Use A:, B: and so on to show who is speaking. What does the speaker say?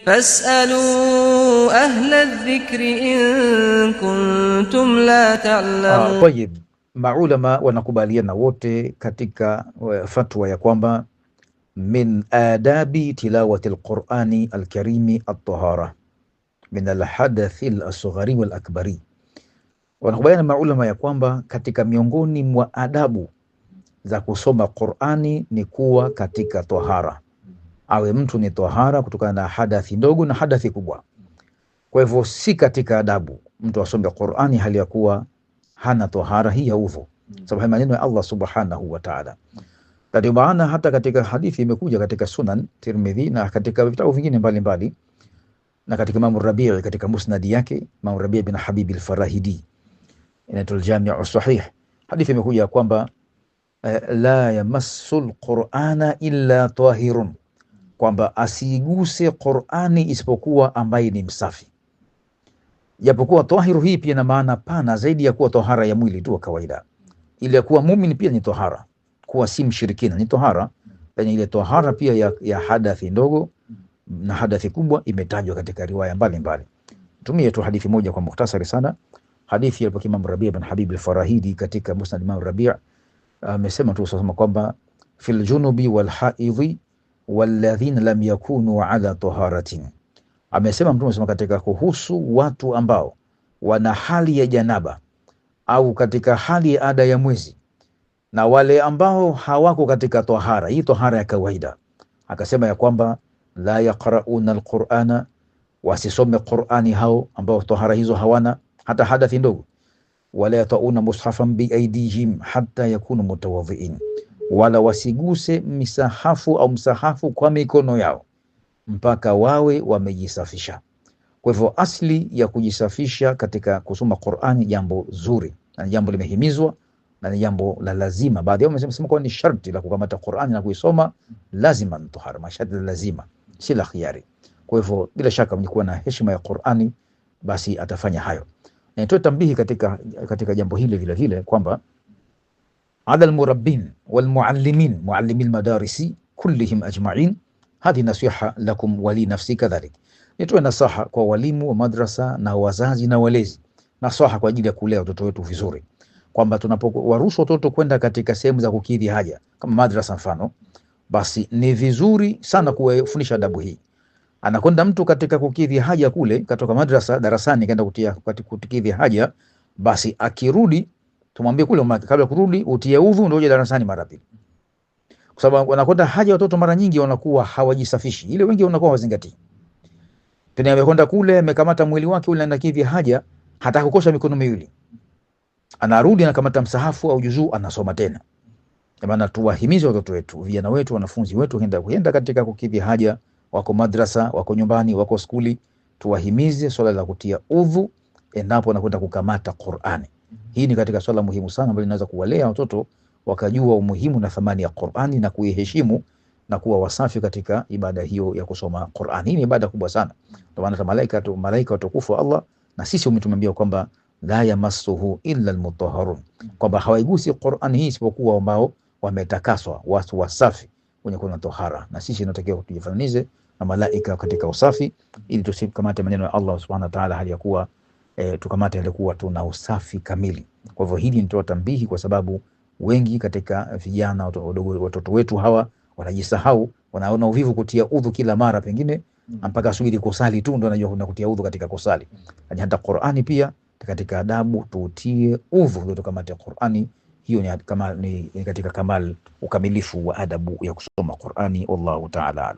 A: Fasalu ahla dhikri in kuntum la ta'lamun.
B: Tayib, maulama wanakubaliana wote katika fatwa ya kwamba min adabi tilawati alqurani alkarimi at-tahara min alhadathi al-asghari wal-akbari. Wanakubaliana maulama ya kwamba katika miongoni mwa adabu za kusoma Qur'ani ni kuwa katika tahara, awe mtu ni tahara kutokana na hadathi ndogo na hadathi kubwa. Kwa hivyo si katika adabu mtu asome Qur'ani hali ya kuwa hana tahara, hii ya udhu, sababu maneno ya Allah subhanahu wa ta'ala. Ndio maana hata katika hadithi imekuja katika Sunan Tirmidhi na katika vitabu vingine mbalimbali, na katika Imam Rabi' katika musnad yake, Imam Rabi' bin Habib al-Farahidi, inaitwa al-Jami' as-Sahih, hadithi imekuja kwamba la yamassu al-Qur'ana illa tahirun, kwamba asiguse Qur'ani isipokuwa ambaye ni msafi. Japokuwa tahiru hii pia na maana pana zaidi ya kuwa tahara ya mwili tu wa kawaida. Ile kuwa muumini pia ni tahara, kuwa si mshirikina ni tahara, lakini ile tahara pia ya hadathi ndogo na hadathi kubwa imetajwa katika riwaya mbalimbali. Tumie tu hadithi moja kwa mukhtasari sana. Hadithi ya Imam Rabi' bin Habib al-Farahidi katika Musnad Imam Rabi' amesema tu sasa kwamba fil junubi wal haidhi walladhina lam yakunu ala taharatin. Amesema Mtume sema katika kuhusu watu ambao wana hali ya janaba au katika hali ya ada ya mwezi na wale ambao hawako katika tahara, hii tahara ya kawaida, akasema ya kwamba la yaqrauna alqur'ana, wasisome Qur'ani hao ambao tahara hizo hawana hata hadathi ndogo, wala yatauna mushafan bi aidihim hatta yakunu mutawadhiin, wala wasiguse misahafu au msahafu kwa mikono yao mpaka wawe wamejisafisha. Kwa hivyo asli ya kujisafisha katika kusoma Qur'ani jambo zuri na jambo limehimizwa na ni jambo la lazima. Baadhi yao wamesema kwa ni sharti la kukamata Qur'ani na kuisoma lazima ni tahara, masharti lazima, si la khiyari. Kwa hivyo bila shaka mnikuwa na heshima ya Qur'ani basi atafanya hayo. Na nitoe tambihi katika jambo hili vile vile kwamba ala almurabbin walmuallimin muallimil madarisi kullihim ajma'in, hadi nasiha lakum wali nafsi kadhalik. Nitoe nasaha kwa walimu wa madrasa na wazazi na walezi, nasaha kwa ajili ya kulea watoto wetu vizuri, kwamba tunapowaruhusu watoto kwenda katika sehemu za kukidhi haja kama madrasa mfano, basi ni vizuri sana kuwafundisha adabu hii. Anakwenda mtu katika kukidhi haja kule kutoka madrasa darasani kaenda kukidhi haja, basi akirudi tumwambie kule kabla kurudi utie udhu ndio uje darasani mara pili, kwa sababu wanakwenda haja watoto mara nyingi wanakuwa hawajisafishi, ile wengi wanakuwa wazingatii. Tena amekwenda kule amekamata mwili wake ule anakidhi haja, hata kukosha mikono miwili, anarudi anakamata msahafu au juzuu anasoma tena. Kwa maana tuwahimize watoto wetu, vijana wetu, wanafunzi wetu kwenda katika kukidhi haja, wako madrasa, wako nyumbani, wako skuli, tuwahimize swala la kutia udhu endapo anakwenda kukamata Qur'ani. Hii ni katika swala muhimu sana ambalo linaweza kuwalea watoto wakajua umuhimu na thamani ya Qur'ani na kuiheshimu na kuwa wasafi katika ibada hiyo ya kusoma Qur'ani. Hii ni ibada kubwa sana. Ndio maana malaika watukufu wa Allah na sisi umetuambia kwamba la yamassuhu illa almutahharun, kwamba hawaigusi Qur'ani hii isipokuwa ambao wametakaswa, watu wasafi wenye kuwa na tahara. Na sisi tunatakiwa tujifananishe na malaika katika usafi, ili tusikamate maneno ya Allah subhanahu wa ta'ala hali ya kuwa tukamate ile kuwa tuna usafi kamili. Kwa hivyo hili nitoa tambihi, kwa sababu wengi katika vijana watoto wetu hawa wanajisahau, wanaona uvivu kutia udhu kila mara, pengine mpaka asubiri kusali tu ndio anajua kuna kutia udhu katika kusali. Hata Qur'ani pia katika adabu tutie udhu ndio tukamate Qur'ani. Hiyo ni katika kamal ukamilifu wa adabu ya kusoma Qur'ani. Wallahu ta'ala.